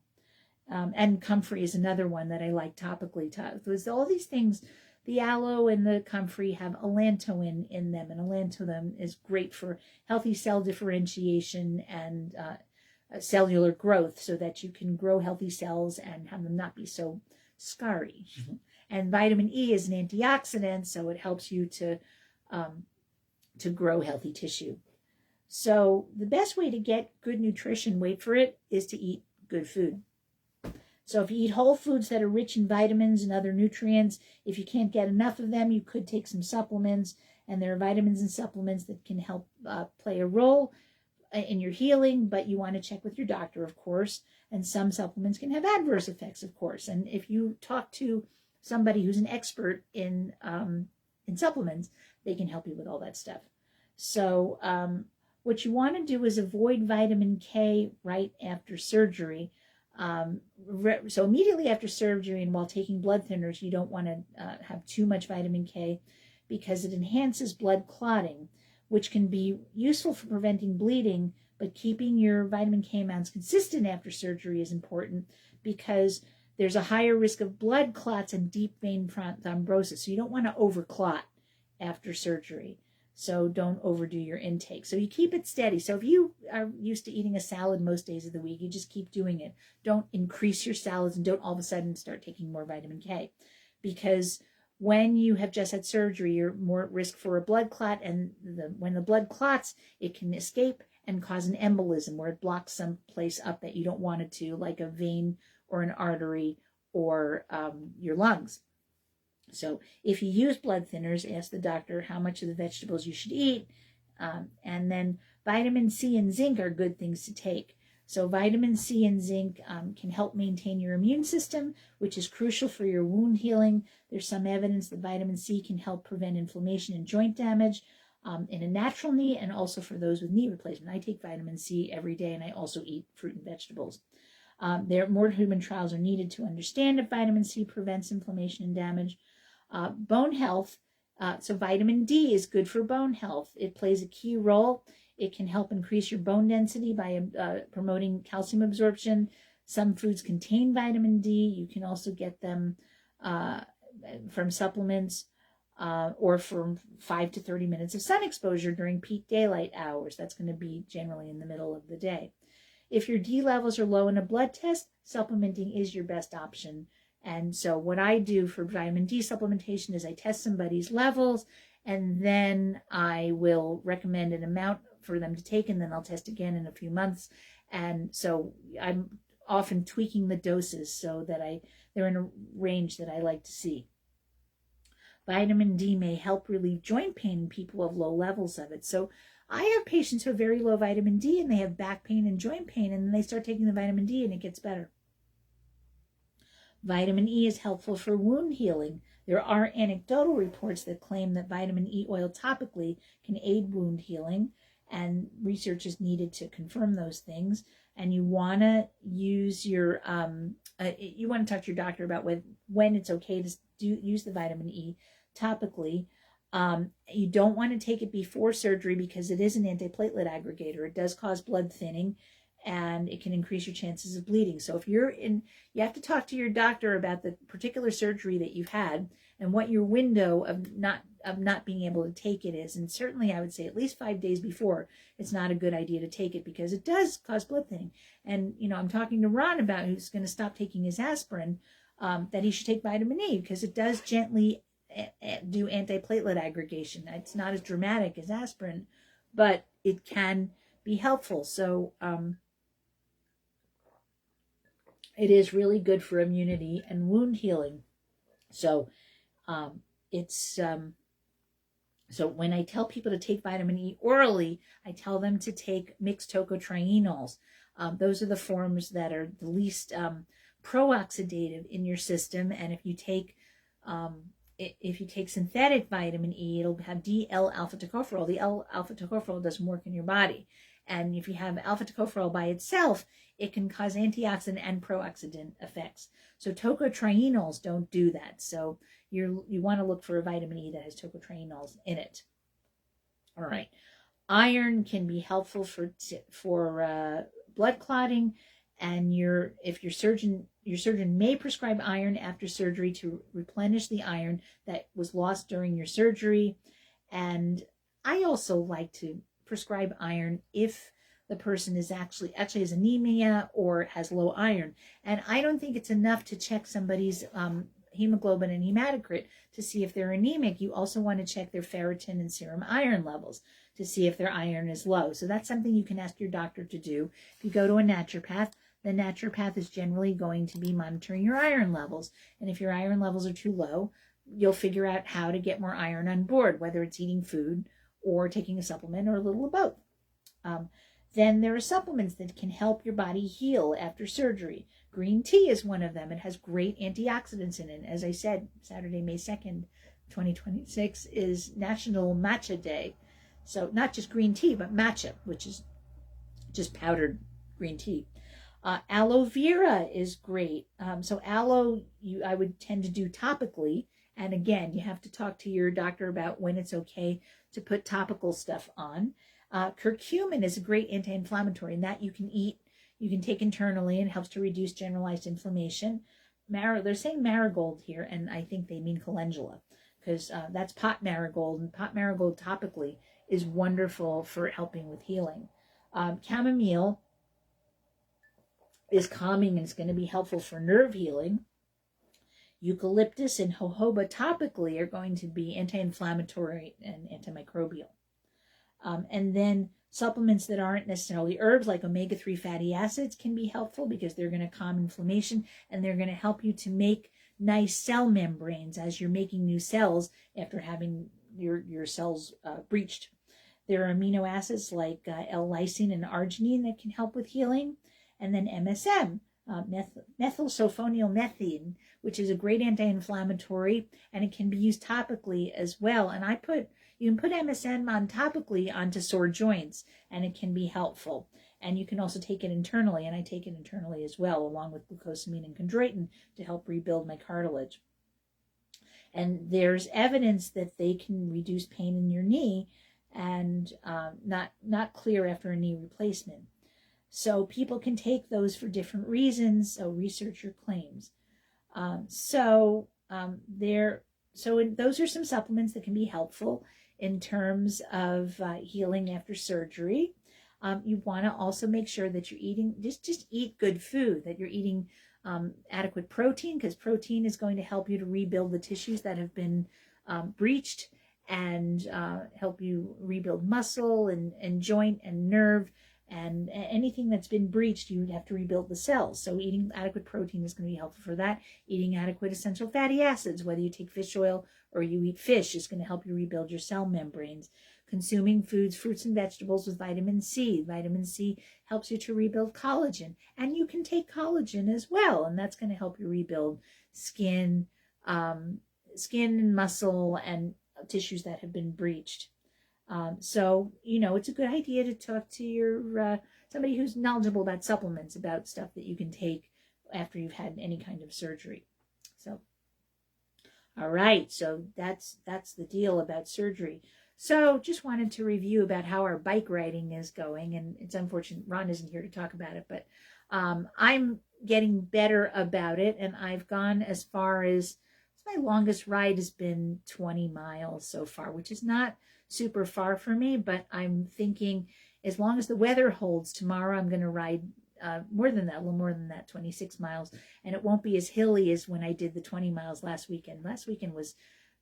And comfrey is another one that I like topically. All these things, the aloe and the comfrey have allantoin in them, and allantoin is great for healthy cell differentiation and cellular growth so that you can grow healthy cells and have them not be so scarry. Mm-hmm. And vitamin E is an antioxidant, so it helps you to grow healthy tissue. So the best way to get good nutrition, wait for it, is to eat good food. So if you eat whole foods that are rich in vitamins and other nutrients, if you can't get enough of them, you could take some supplements. And there are vitamins and supplements that can help play a role in your healing, but you want to check with your doctor, of course. And some supplements can have adverse effects, of course. And if you talk to somebody who's an expert in supplements, they can help you with all that stuff. So what you want to do is avoid vitamin K right after surgery. So immediately after surgery and while taking blood thinners, you don't want to have too much vitamin K because it enhances blood clotting, which can be useful for preventing bleeding, but keeping your vitamin K amounts consistent after surgery is important because there's a higher risk of blood clots and deep vein thrombosis. So you don't want to overclot after surgery. So don't overdo your intake. So you keep it steady. So if you are used to eating a salad most days of the week, you just keep doing it. Don't increase your salads and don't all of a sudden start taking more vitamin K. Because when you have just had surgery, you're more at risk for a blood clot. And when the blood clots, it can escape and cause an embolism where it blocks some place up that you don't want it to, like a vein or an artery or your lungs. So if you use blood thinners, ask the doctor how much of the vegetables you should eat. And then vitamin C and zinc are good things to take. So vitamin C and zinc can help maintain your immune system, which is crucial for your wound healing. There's some evidence that vitamin C can help prevent inflammation and joint damage in a natural knee and also for those with knee replacement. I take vitamin C every day and I also eat fruit and vegetables. More human trials are needed to understand if vitamin C prevents inflammation and damage. Bone health, so vitamin D is good for bone health. It plays a key role. It can help increase your bone density by promoting calcium absorption. Some foods contain vitamin D. You can also get them from supplements or from 5 to 30 minutes of sun exposure during peak daylight hours. That's going to be generally in the middle of the day. If your D levels are low in a blood test, supplementing is your best option. And so what I do for vitamin D supplementation is I test somebody's levels, and then I will recommend an amount for them to take, and then I'll test again in a few months. And so I'm often tweaking the doses so that they're in a range that I like to see. Vitamin D may help relieve joint pain in people who have low levels of it. So I have patients who have very low vitamin D and they have back pain and joint pain, and then they start taking the vitamin D and it gets better. Vitamin E is helpful for wound healing. There are anecdotal reports that claim that vitamin E oil topically can aid wound healing, and research is needed to confirm those things. And you want to use your, you want to talk to your doctor about when it's okay to use the vitamin E topically. You don't want to take it before surgery because it is an antiplatelet aggregator. It does cause blood thinning, and it can increase your chances of bleeding. So if you have to talk to your doctor about the particular surgery that you've had and what your window of not being able to take it is. And certainly I would say at least 5 days before, it's not a good idea to take it because it does cause blood thinning. And, I'm talking to Ron about who's going to stop taking his aspirin, that he should take vitamin E because it does gently do antiplatelet aggregation. It's not as dramatic as aspirin, but it can be helpful. So, it is really good for immunity and wound healing. So so when I tell people to take vitamin E orally, I tell them to take mixed tocotrienols. Those are the forms that are the least pro-oxidative in your system. And if you take synthetic vitamin E, it'll have D-L-alpha tocopherol. The L-alpha tocopherol doesn't work in your body. And if you have alpha tocopherol by itself, it can cause antioxidant and pro-oxidant effects. So tocotrienols don't do that. So you want to look for a vitamin E that has tocotrienols in it. All right. Iron can be helpful for blood clotting, and your surgeon may prescribe iron after surgery to replenish the iron that was lost during your surgery. And I also like to prescribe iron if the person is actually has anemia or has low iron. And I don't think it's enough to check somebody's hemoglobin and hematocrit to see if they're anemic. You also want to check their ferritin and serum iron levels to see if their iron is low. So that's something you can ask your doctor to do. If you go to a naturopath, the naturopath is generally going to be monitoring your iron levels. And if your iron levels are too low, you'll figure out how to get more iron on board, whether it's eating food or taking a supplement or a little of both. Then there are supplements that can help your body heal after surgery. Green tea is one of them. It has great antioxidants in it. As I said, Saturday, May 2nd, 2026 is National Matcha Day. So not just green tea, but matcha, which is just powdered green tea. Aloe vera is great. So aloe, I would tend to do topically. And again, you have to talk to your doctor about when it's okay to put topical stuff on. Curcumin is a great anti-inflammatory, and that you can eat. You can take internally, and helps to reduce generalized inflammation. They're saying marigold here, and I think they mean calendula, because that's pot marigold, and pot marigold topically is wonderful for helping with healing. Chamomile is calming, and it's going to be helpful for nerve healing. Eucalyptus and jojoba topically are going to be anti-inflammatory and antimicrobial. And then supplements that aren't necessarily herbs, like omega-3 fatty acids, can be helpful because they're going to calm inflammation, and they're going to help you to make nice cell membranes as you're making new cells after having your cells breached. There are amino acids like L-lysine and arginine that can help with healing. And then MSM, methylsulfonylmethane, which is a great anti-inflammatory, and it can be used topically as well. And you can put MSM on topically onto sore joints, and it can be helpful. And you can also take it internally, and I take it internally as well, along with glucosamine and chondroitin to help rebuild my cartilage. And there's evidence that they can reduce pain in your knee, and not clear after a knee replacement. So people can take those for different reasons, so researcher claims. So those are some supplements that can be helpful in terms of healing after surgery. You want to also make sure that you're eating, just eat good food, that you're eating adequate protein, because protein is going to help you to rebuild the tissues that have been breached, and help you rebuild muscle and joint and nerve, and anything that's been breached, you have to rebuild the cells. So eating adequate protein is going to be helpful for that. Eating adequate essential fatty acids, whether you take fish oil or you eat fish, is going to help you rebuild your cell membranes. Consuming foods, fruits and vegetables with vitamin C. Vitamin C helps you to rebuild collagen, and you can take collagen as well, and that's going to help you rebuild skin and muscle and tissues that have been breached. So, it's a good idea to talk to your somebody who's knowledgeable about supplements, about stuff that you can take after you've had any kind of surgery. So, all right. So that's the deal about surgery. So just wanted to review about how our bike riding is going. And it's unfortunate Ron isn't here to talk about it, but I'm getting better about it. And I've gone as far as, my longest ride has been 20 miles so far, which is not super far for me, but I'm thinking as long as the weather holds, tomorrow I'm going to ride a little more than that, 26 miles. And it won't be as hilly as when I did the 20 miles last weekend. Last weekend was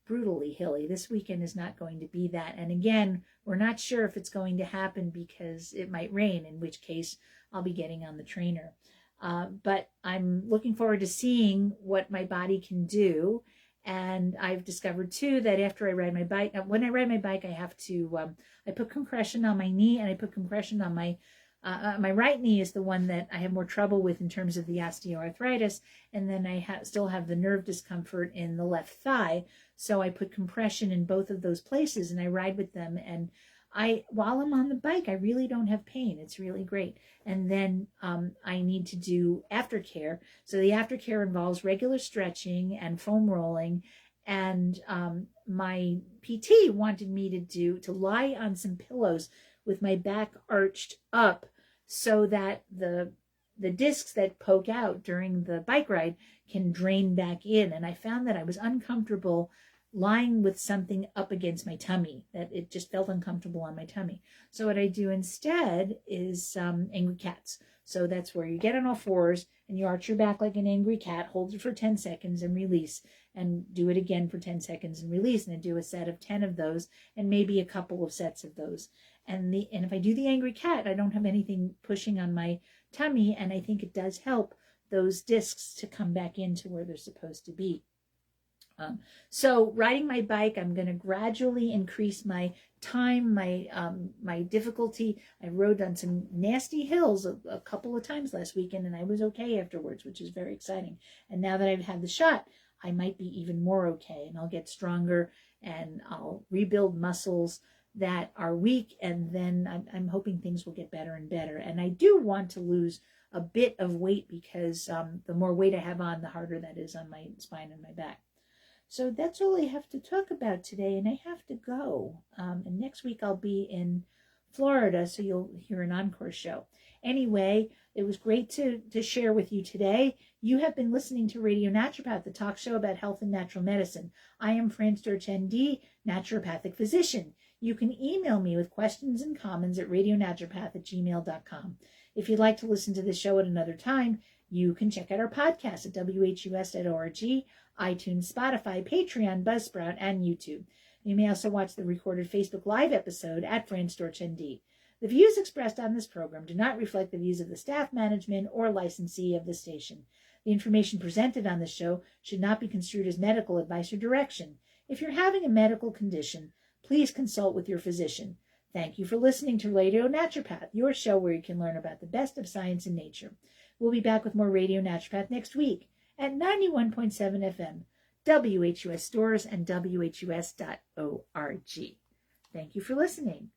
brutally hilly. This weekend is not going to be that. And again, we're not sure if it's going to happen because it might rain, in which case I'll be getting on the trainer. But I'm looking forward to seeing what my body can do. And I've discovered too that after I ride my bike, when I ride my bike, I have to, I put compression on my knee, and I put compression on my right knee is the one that I have more trouble with in terms of the osteoarthritis. And then I still have the nerve discomfort in the left thigh. So I put compression in both of those places, and I ride with them. And while I'm on the bike, I really don't have pain. It's really great. And then I need to do aftercare. So the aftercare involves regular stretching and foam rolling. And my PT wanted me to lie on some pillows with my back arched up, so that the discs that poke out during the bike ride can drain back in. And I found that I was uncomfortable lying with something up against my tummy, that it just felt uncomfortable on my tummy. So what I do instead is angry cats. So that's where you get on all fours and you arch your back like an angry cat, hold it for 10 seconds and release, and do it again for 10 seconds and release, and I do a set of 10 of those and maybe a couple of sets of those. And if I do the angry cat, I don't have anything pushing on my tummy, and I think it does help those discs to come back into where they're supposed to be. So riding my bike, I'm going to gradually increase my time, my difficulty. I rode on some nasty hills a couple of times last weekend, and I was okay afterwards, which is very exciting. And now that I've had the shot, I might be even more okay, and I'll get stronger, and I'll rebuild muscles that are weak, and then I'm hoping things will get better and better. And I do want to lose a bit of weight, because the more weight I have on, the harder that is on my spine and my back. So that's all I have to talk about today, and I have to go. And next week I'll be in Florida, so you'll hear an encore show. Anyway, it was great to share with you today. You have been listening to Radio Naturopath, the talk show about health and natural medicine. I am Fran Storch, ND, naturopathic physician. You can email me with questions and comments at radionaturopath@gmail.com. If you'd like to listen to this show at another time, you can check out our podcast at whus.org, iTunes, Spotify, Patreon, Buzzsprout, and YouTube. You may also watch the recorded Facebook Live episode at Fran Storch, ND. The views expressed on this program do not reflect the views of the staff, management, or licensee of the station. The information presented on this show should not be construed as medical advice or direction. If you're having a medical condition, please consult with your physician. Thank you for listening to Radio Naturopath, your show where you can learn about the best of science and nature. We'll be back with more Radio Naturopath next week at 91.7 FM, WHUS Stores, and WHUS.org. Thank you for listening.